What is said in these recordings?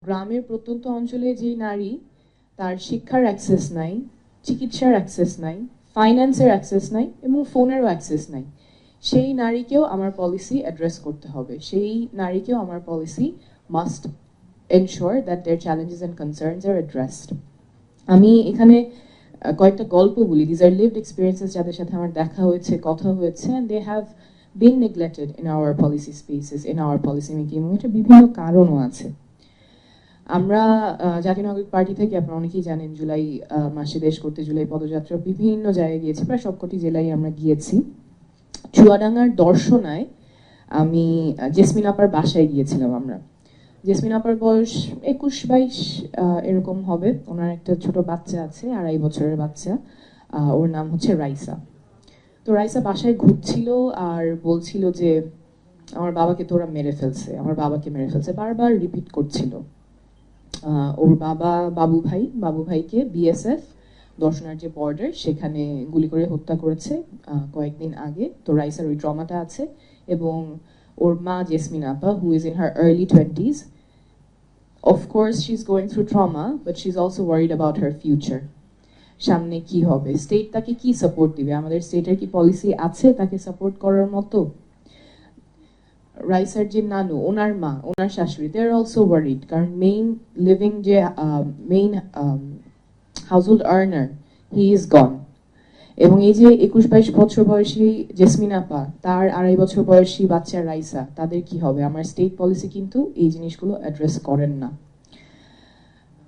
গ্রামের প্রত্যন্ত অঞ্চলে যে নারী তার শিক্ষার অ্যাক্সেস নাই, চিকিৎসার অ্যাক্সেস নাই, ফাইন্যান্সের অ্যাক্সেস নাই এবং ফোনেরও অ্যাক্সেস নাই, সেই নারীকেও আমার পলিসি অ্যাড্রেস করতে হবে। সেই নারীকেও আমার policy must ensure that their challenges and concerns are addressed. আমি এখানে কয়েকটা গল্প বলি, দিজ আর লিভড এক্সপিরিয়েন্সেস, যাদের সাথে আমার দেখা হয়েছে, কথা হয়েছে, and they have been neglected in our policy spaces, in our policy making, এবং এটা বিভিন্ন কারণও আছে। আমরা জাতীয় নাগরিক পার্টি থেকে, আপনারা অনেকেই জানেন, জুলাই মাসে দেশ করতে জুলাই পদযাত্রা বিভিন্ন জায়গায় গিয়েছি, প্রায় সবকটি জেলায় আমরা গিয়েছি। চুয়াডাঙ্গার দর্শনায় আমি জেসমিন আপার বাসায় গিয়েছিলাম। আমরা জেসমিন আপার বয়স 21-22 এরকম হবে। ওনার একটা ছোট বাচ্চা আছে, 2.5 বছরের বাচ্চা, ওর নাম হচ্ছে রাইসা। তো রাইসা বাসায় ঘুরছিল আর বলছিল যে আমার বাবাকে তো ওরা মেরে ফেলছে, আমার বাবাকে মেরে ফেলছে, বারবার রিপিট করছিল। ওর বাবা বাবু ভাইকে বিএসএফ দর্শনার যে বর্ডার সেখানে গুলি করে হত্যা করেছে কয়েকদিন আগে। তো রাইসার ওই ট্রমাটা আছে, এবং ওর মা জেসমিন আপা, who is in her early 20s, of course she's going through trauma, but she's also worried about her future. সামনে কি হবে, স্টেট তাকে কি সাপোর্ট দিবে, আমাদের স্টেটের কি পলিসি আছে তাকে সাপোর্ট করার মতো? রাইসার যে নানু, ওনার মা, ওনার শাশুড়ি, দে আর অলসো ওয়ারিড, কারণ মেইন লিভিং যে main household earner, he is গন। এবং এই যে 21-22 বছর বয়সী জেসমিন আপা, তার 2.5 বছর বয়সী বাচ্চা রাইসা, তাদের কি হবে? আমার স্টেট পলিসি কিন্তু এই জিনিসগুলো অ্যাড্রেস করেন না।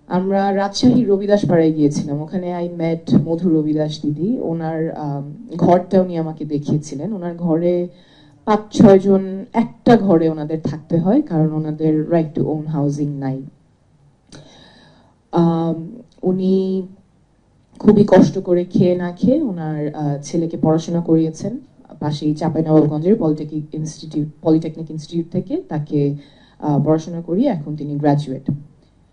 আমরা রাজশাহী রবিদাস পাড়ায় গিয়েছিলাম, ওখানে আই মেট মধু রবিদাস দিদি। ওনার ঘরটা উনি আমাকে দেখিয়েছিলেন। ওনার ঘরে 5-6 জন একটা ঘরে ওনাদের থাকতে হয়, কারণ ওনাদের রাইট টু ওন হাউজিং নাই। উনি খুবই কষ্ট করে খেয়ে না খেয়ে ওনার ছেলেকে পড়াশোনা করিয়েছেন পাশেই চাঁপাইনবাবগঞ্জের পলিটেকনিক ইনস্টিটিউট থেকে, তাকে পড়াশোনা করিয়ে এখন তিনি গ্র্যাজুয়েট।